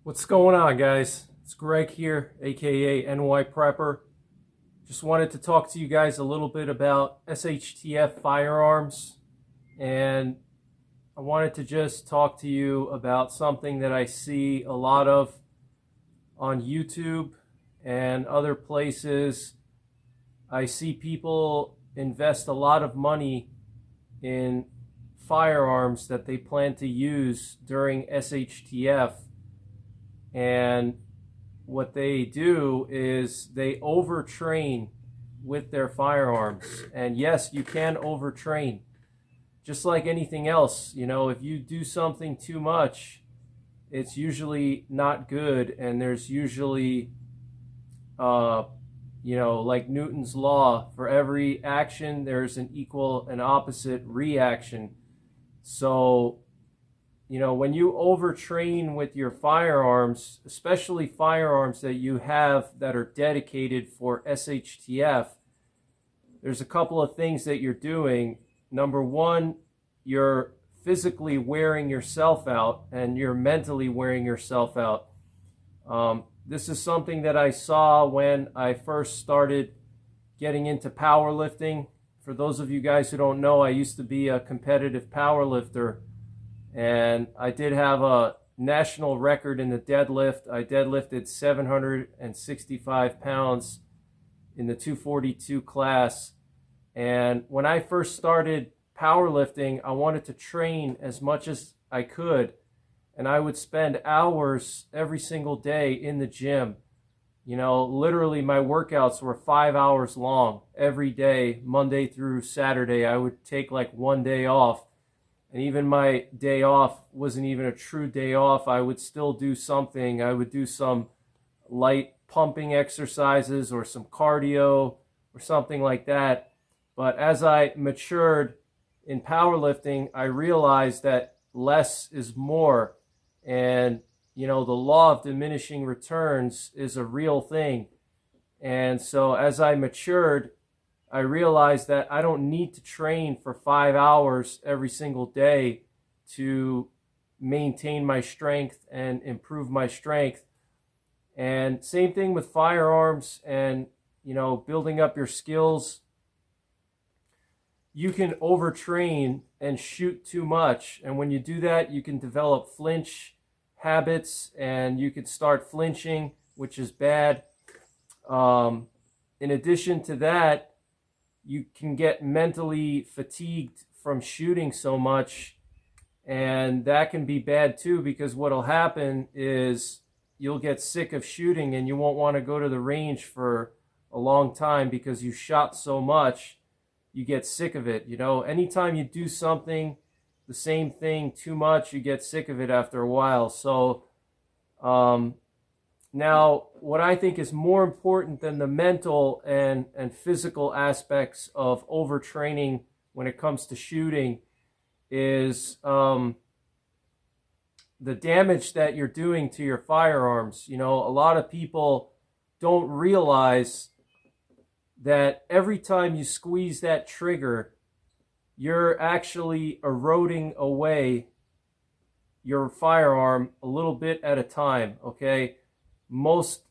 What's going on, guys? It's Greg here, aka NYPrepper. Just wanted to talk to you guys a little bit about SHTF Firearms, and I wanted to just talk to you about something that I see a lot of on YouTube and other places. I see people invest a lot of money in firearms that they plan to use during SHTF. And what they do is they overtrain with their firearms. And yes, you can overtrain. Just like anything else, if you do something too much, it's usually not good. And there's usually, like Newton's law, for every action, there's an equal and opposite reaction. So when you overtrain with your firearms, especially firearms that you have that are dedicated for SHTF, there's a couple of things that you're doing. Number one, you're physically wearing yourself out and you're mentally wearing yourself out. This is something that I saw when I first started getting into powerlifting. For those of you guys who don't know, I used to be a competitive powerlifter. And I did have a national record in the deadlift. I deadlifted 765 pounds in the 242 class. And when I first started powerlifting, I wanted to train as much as I could. And I would spend hours every single day in the gym. Literally my workouts were 5 hours long every day, Monday through Saturday. I would take like one day off. And even my day off wasn't even a true day off. I would still do something. I would do some light pumping exercises or some cardio or something like that. But as I matured in powerlifting, I realized that less is more. And, the law of diminishing returns is a real thing. And so as I matured, I realized that I don't need to train for 5 hours every single day to maintain my strength and improve my strength. And same thing with firearms and, building up your skills. You can overtrain and shoot too much. And when you do that, you can develop flinch habits and you can start flinching, which is bad. In addition to that, you can get mentally fatigued from shooting so much, and that can be bad too, because what'll happen is you'll get sick of shooting and you won't want to go to the range for a long time because you shot so much. You get sick of it. Anytime you do something, the same thing too much, you get sick of it after a while. So now, what I think is more important than the mental and physical aspects of overtraining when it comes to shooting is the damage that you're doing to your firearms. A lot of people don't realize that every time you squeeze that trigger, you're actually eroding away your firearm a little bit at a time, okay? Most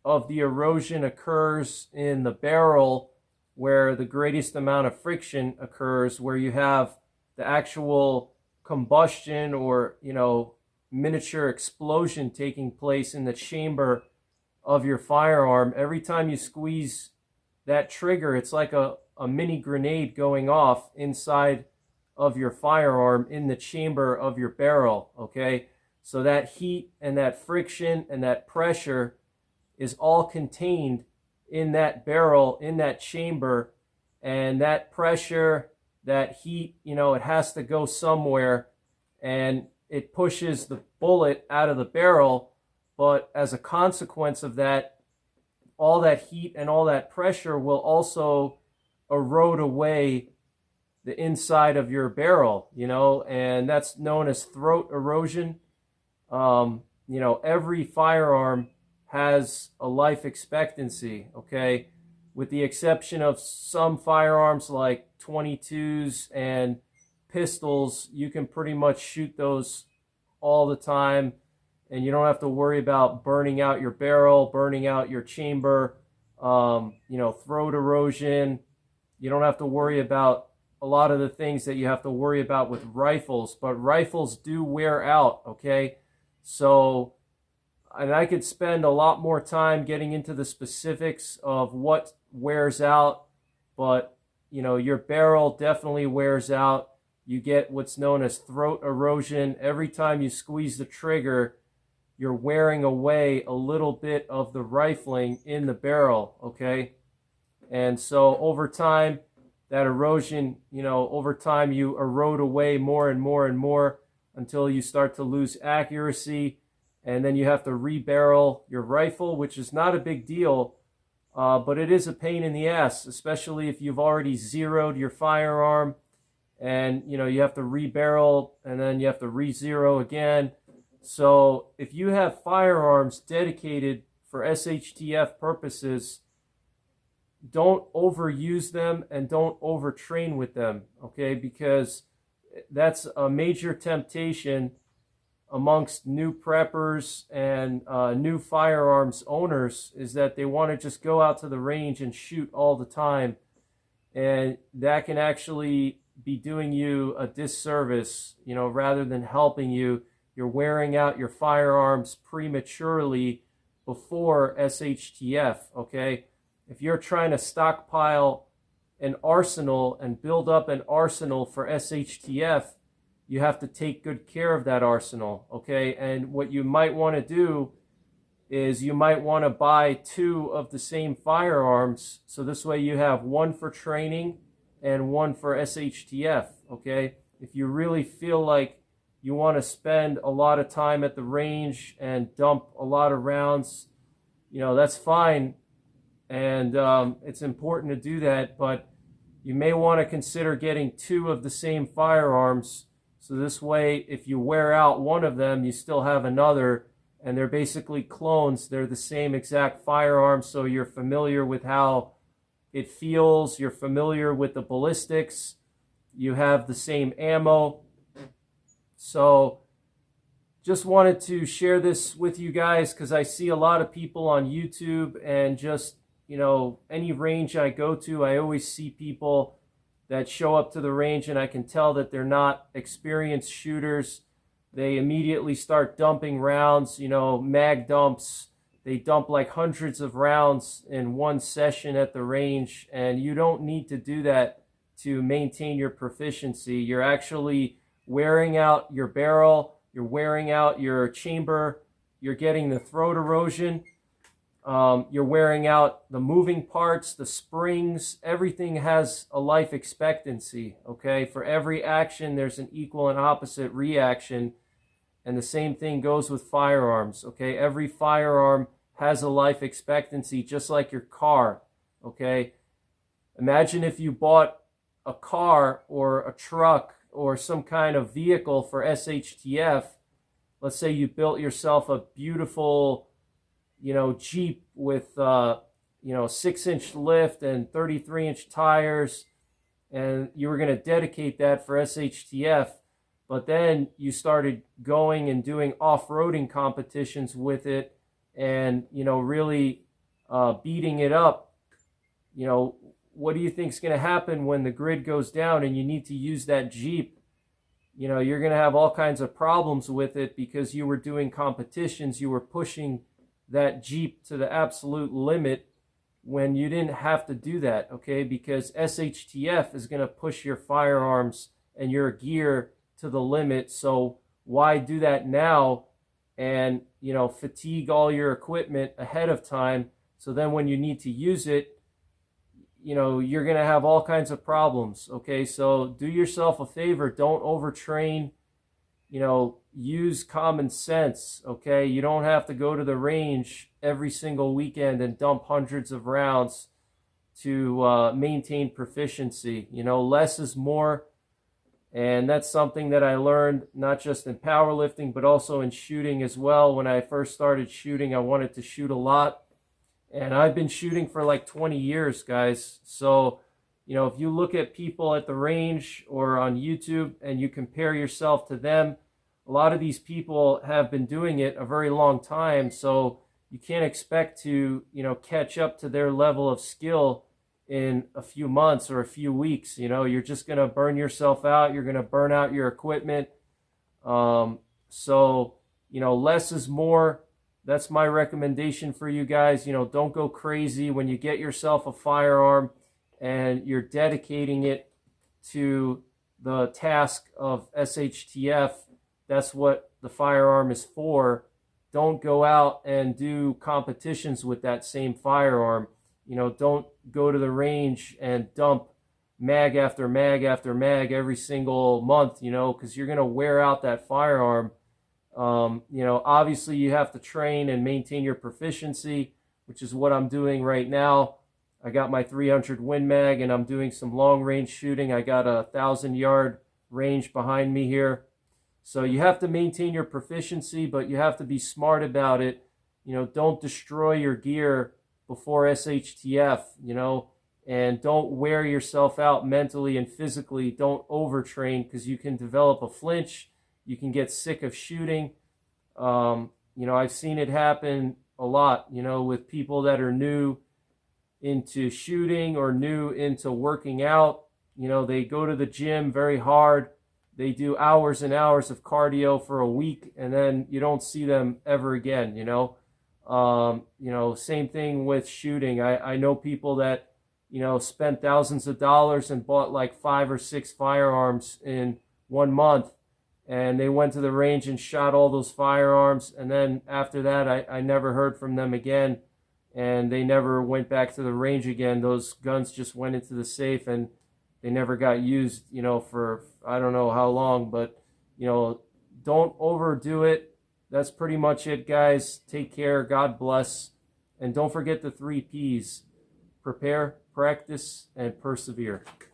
of the erosion occurs in the barrel where the greatest amount of friction occurs, where you have the actual combustion or, miniature explosion taking place in the chamber of your firearm. Every time you squeeze that trigger, it's like a mini grenade going off inside of your firearm in the chamber of your barrel, okay? So that heat and that friction and that pressure is all contained in that barrel, in that chamber. And that pressure, that heat, it has to go somewhere. And it pushes the bullet out of the barrel. But as a consequence of that, all that heat and all that pressure will also erode away the inside of your barrel, and that's known as throat erosion. Every firearm has a life expectancy, okay? With the exception of some firearms like 22s and pistols, you can pretty much shoot those all the time and you don't have to worry about burning out your barrel, burning out your chamber, throat erosion. You don't have to worry about a lot of the things that you have to worry about with rifles, but rifles do wear out, okay? So, and I could spend a lot more time getting into the specifics of what wears out, but your barrel definitely wears out. You get what's known as throat erosion. Every time you squeeze the trigger, you're wearing away a little bit of the rifling in the barrel, okay? And so over time, that erosion, over time you erode away more and more and more until you start to lose accuracy, and then you have to rebarrel your rifle, which is not a big deal, but it is a pain in the ass, especially if you've already zeroed your firearm, and you have to rebarrel, and then you have to re-zero again. So if you have firearms dedicated for SHTF purposes, don't overuse them and don't overtrain with them, okay? Because that's a major temptation amongst new preppers and new firearms owners, is that they want to just go out to the range and shoot all the time, and that can actually be doing you a disservice, rather than helping you. You're wearing out your firearms prematurely before SHTF, okay? If you're trying to stockpile an arsenal and build up an arsenal for SHTF, you have to take good care of that arsenal, okay? And what you might want to do is you might want to buy 2 of the same firearms, so this way you have one for training and one for SHTF, okay? If you really feel like you want to spend a lot of time at the range and dump a lot of rounds, that's fine. And it's important to do that, but you may want to consider getting 2 of the same firearms. So this way, if you wear out one of them, you still have another, and they're basically clones. They're the same exact firearm, so you're familiar with how it feels. You're familiar with the ballistics. You have the same ammo. So just wanted to share this with you guys because I see a lot of people on YouTube, and just, any range I go to, I always see people that show up to the range and I can tell that they're not experienced shooters. They immediately start dumping rounds, mag dumps. They dump like hundreds of rounds in one session at the range, and you don't need to do that to maintain your proficiency. You're actually wearing out your barrel, you're wearing out your chamber, you're getting the throat erosion, you're wearing out the moving parts, the springs. Everything has a life expectancy, okay? For every action, there's an equal and opposite reaction, and the same thing goes with firearms, okay? Every firearm has a life expectancy, just like your car, okay? Imagine if you bought a car or a truck or some kind of vehicle for SHTF. Let's say you built yourself a beautiful, Jeep with, 6-inch lift and 33-inch tires, and you were going to dedicate that for SHTF, but then you started going and doing off-roading competitions with it and, really beating it up. What do you think is going to happen when the grid goes down and you need to use that Jeep? You're going to have all kinds of problems with it because you were doing competitions. You were pushing that Jeep to the absolute limit when you didn't have to do that, okay? Because SHTF is going to push your firearms and your gear to the limit. So why do that now and, fatigue all your equipment ahead of time? So then when you need to use it, you're going to have all kinds of problems, okay? So do yourself a favor. Don't overtrain. Use common sense, okay? You don't have to go to the range every single weekend and dump hundreds of rounds to maintain proficiency. Less is more, and that's something that I learned not just in powerlifting, but also in shooting as well. When I first started shooting, I wanted to shoot a lot, and I've been shooting for like 20 years, guys. So, if you look at people at the range or on YouTube and you compare yourself to them, a lot of these people have been doing it a very long time, so you can't expect to, catch up to their level of skill in a few months or a few weeks. You're just going to burn yourself out. You're going to burn out your equipment. So, less is more. That's my recommendation for you guys. Don't go crazy when you get yourself a firearm and you're dedicating it to the task of SHTF. That's what the firearm is for. Don't go out and do competitions with that same firearm. Don't go to the range and dump mag after mag after mag every single month, because you're going to wear out that firearm. Obviously you have to train and maintain your proficiency, which is what I'm doing right now. I got my 300 Win Mag and I'm doing some long range shooting. I got a 1,000-yard range behind me here. So you have to maintain your proficiency, but you have to be smart about it. Don't destroy your gear before SHTF, and don't wear yourself out mentally and physically. Don't overtrain, because you can develop a flinch. You can get sick of shooting. I've seen it happen a lot, with people that are new into shooting or new into working out. They go to the gym very hard. They do hours and hours of cardio for a week, and then you don't see them ever again, Same thing with shooting. I know people that, spent thousands of dollars and bought like 5 or 6 firearms in 1 month, and they went to the range and shot all those firearms, and then after that I never heard from them again, and they never went back to the range again. Those guns just went into the safe and they never got used, for I don't know how long. But, don't overdo it. That's pretty much it, guys. Take care. God bless. And don't forget the 3 Ps: prepare, practice, and persevere.